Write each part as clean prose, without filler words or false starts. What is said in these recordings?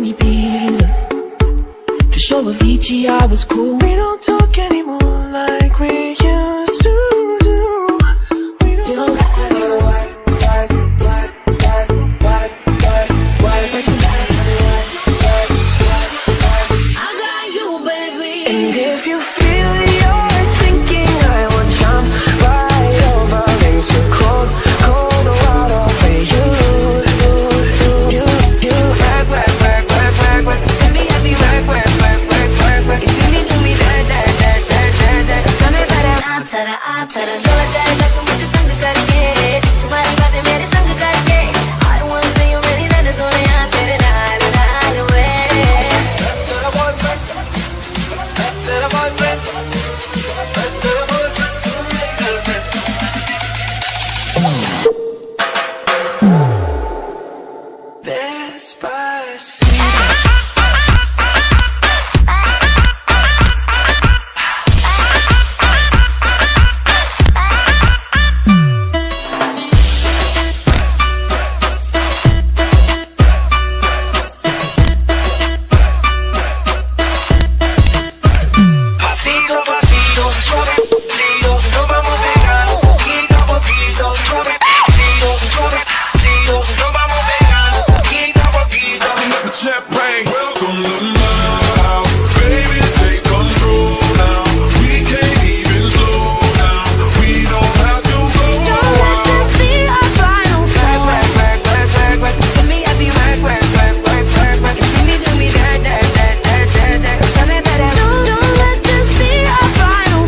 in Ibiza. To show Avicii I was cool. We don't talk anymore like we used to do. We don't gotta work, work, work, work, work, work, work. But you gotta work, work, work, work. I got you, baby. And if you feel you're sinking, I will jump right over into cold, cold water for you. Work, work, work, work, work, work. Let me have you work, work, work, work, work, work. You see me do me that, that, that, that, that, that. Tell me about that. I tell her, do it that like मुझे तंग करके, तुम्हारी बातें मेरे संग करके. I wanna see you मेरी नजर सोने यहाँ तेरे नाल नाल वे. तेरा boyfriend, तेरा boyfriend, तेरा boyfriend, मेरी girlfriend. Despacito. Pasito a pasito, suavecito, nos vamos pegando poquito a poquito, suavecito, suavecito, nos vamos pegando poquito a poquito. Champagne, welcome to my house. Baby, take control now. We can't even slow down. We don't have to go wild. Work, work, work, work, work. Let me have you work, work, work, work, work, work. You see me do me that, that, that, that, that, that. Tell me about that. Don't let this be our final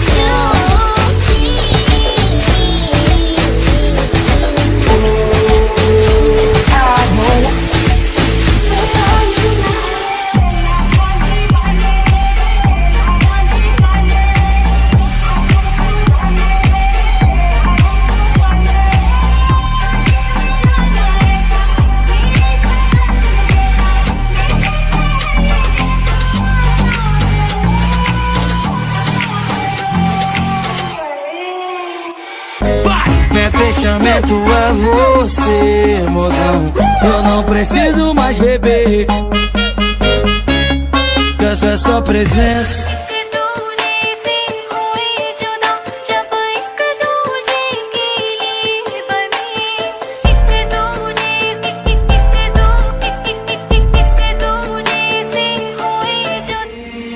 Meu fechamento é você, mozão. Eu não preciso mais beber. Peço é sua presença.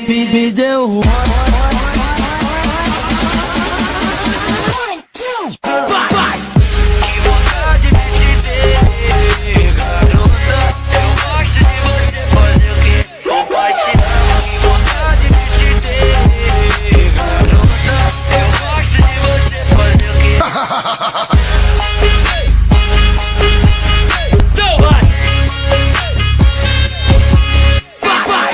Me deu um Que vontade de te ter, garota. Eu gosto de você fazer o que o pai te ama. Que vontade de te ter, garota. Eu gosto de você fazer o que. Então vai. Vai.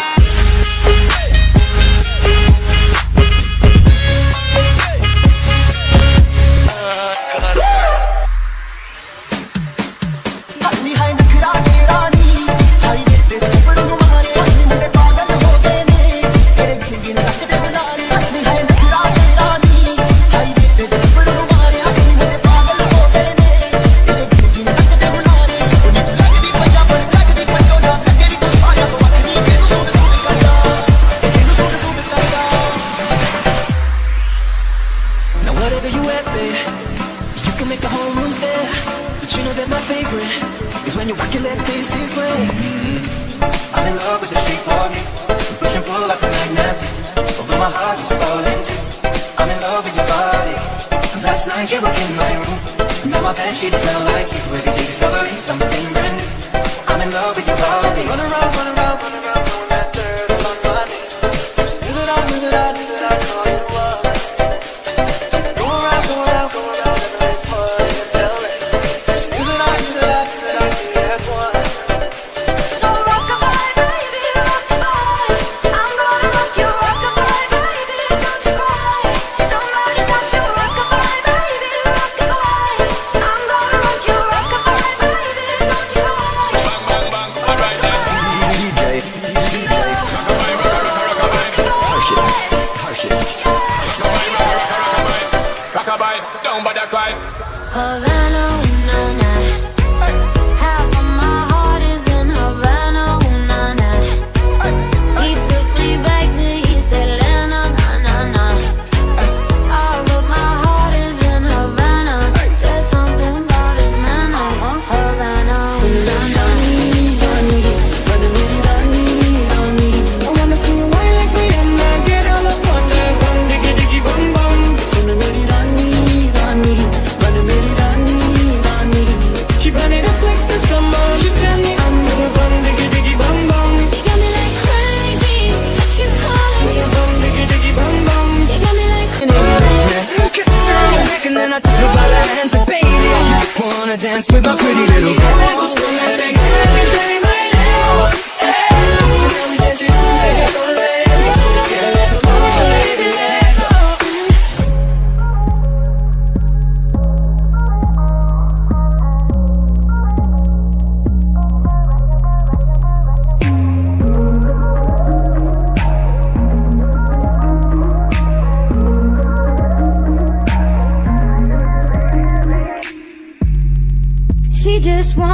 Now whatever you wear, babe, you can make the whole room stare. But you know that my favorite is when you work and let this sway. I'm in love with the shape of you. Push and pull like a magnet. Although my heart is falling too. I'm in love with your body. Last night you were in my room. Now my bed sheets smell like you. Every day discovering something brand new. I'm in love with your body. Run around, run around, run around, throwing that dirt all on my knees. Just knew that I knew that I knew that I'd call you up. Go around, go around, go around, never let party in LA. Just knew that I knew that I knew that I knew you had one. So rockabye, baby, rockabye. I'm gonna rock you, rockabye, baby, don't you cry. Somebody's got you, rockabye, baby, rockabye. I'm gonna rock you, rockabye, baby.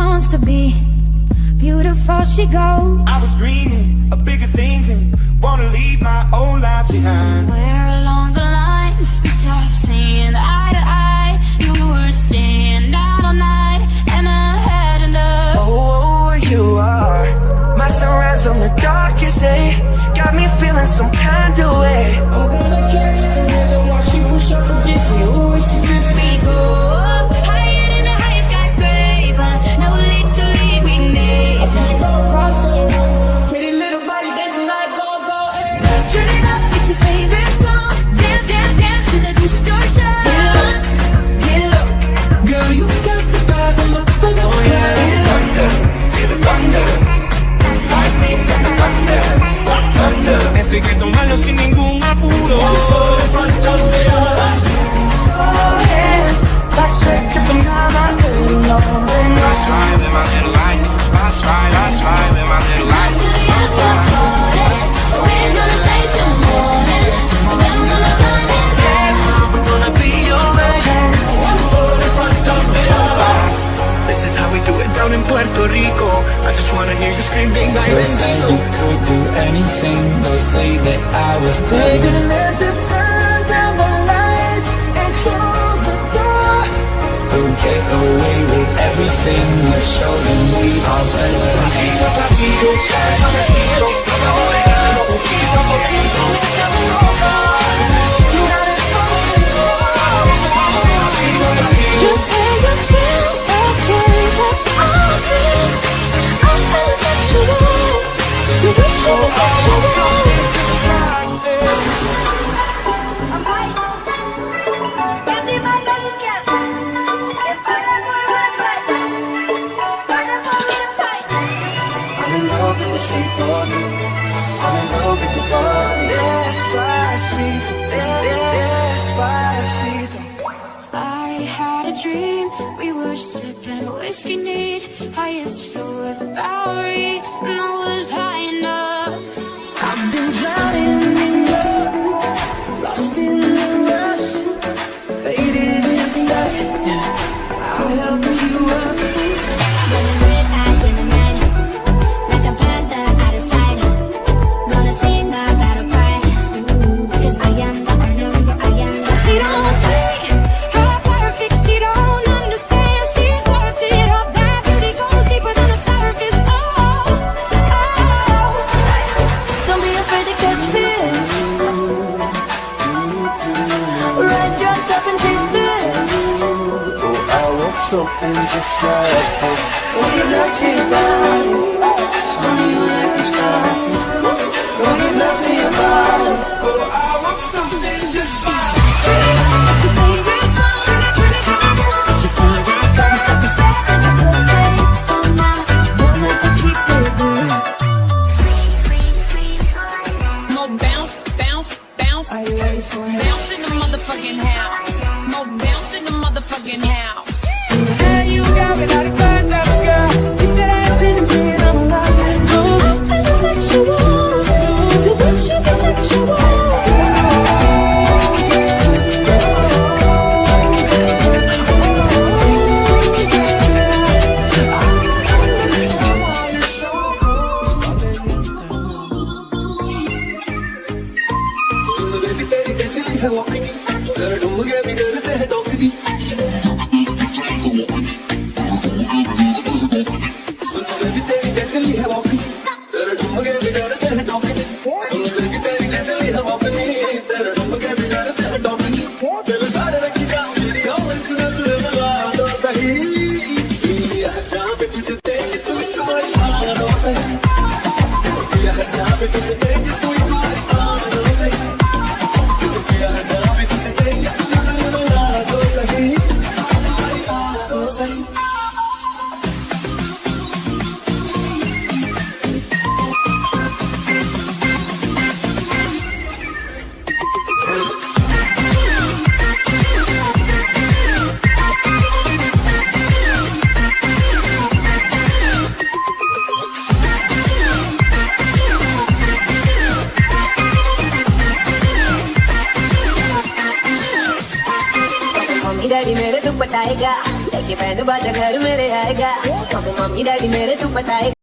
wants to be beautiful, she goes. I was dreaming of bigger things and wanna leave my old life behind. Somewhere along the lines, we stopped seeing eye to eye. You were staying out all night, and I had enough. Oh, you are my sunrise on the darkest day. Got me feeling some kind of way. I'm gonna catch the rhythm while she push up against me. Ooh, she fits me. We go up higher than the highest skyscraper. No little league we made. I just fell across the room. Pretty little body dancing like go-go. Hey. Turn it up, it's your favorite song. Dance, dance, dance to the distortion. Get up, girl, you got the vibe of my thunder. Oh yeah, Feel the thunder, lightning and the thunder, thunder. Estoy que tomarlo sin ningún apuro. hands, like sweat dripping down my little long. That's right with my little light. That's right with my little light. To the after party, we're gonna stay till morning. And then when the time is up, We're gonna be alright. This is how we do it down in Puerto Rico. I just wanna hear you screaming like They'll say you could do anything. They'll say that I was playing. Let's just turn down the lights and close the door. We'll get away with everything. Let's show them we are better. just say you feel okay, but I'm feeling sexual. So we should be sexual. I'm in love with the shape of you. I'm in love with your body. Despacito, despacito. I had a dream, we were sipping whiskey neat, highest floor of the Bowery, and I was high enough. I've been drowning in love, lost in the rush, faded just like I'll help you up. Running red eyes in the night, like a panther out of sight. Gonna sing my battle cry, 'cause I am the She don't see how perfect, she don't understand. She's worth it, all that beauty goes deeper than the surface. Oh, oh. Don't be afraid to catch fish. Ride your top and taste this. Oh, I want something just like this. Oh, you like it about it. Tell me you like this style. Oh, you love me about it. Oh, I want something just like this. It's your favorite song. It's your favorite song. Stuck a spell in your birthday. Oh, now, wanna keep it good. More bounce, bounce, bounce. Are you ready for it? Bounce in the motherfucking house. More bounce in the motherfucking house. Hey, you got me like a contact girl. Keep that ass in the bed, I'm alive. I'm feeling sexual. So we should be sexual. Daddy मेरे दुपट्टा आएगा लेके band बाजा घर मेरे आएगा, कब mummy daddy मेरे तू पटाएगा।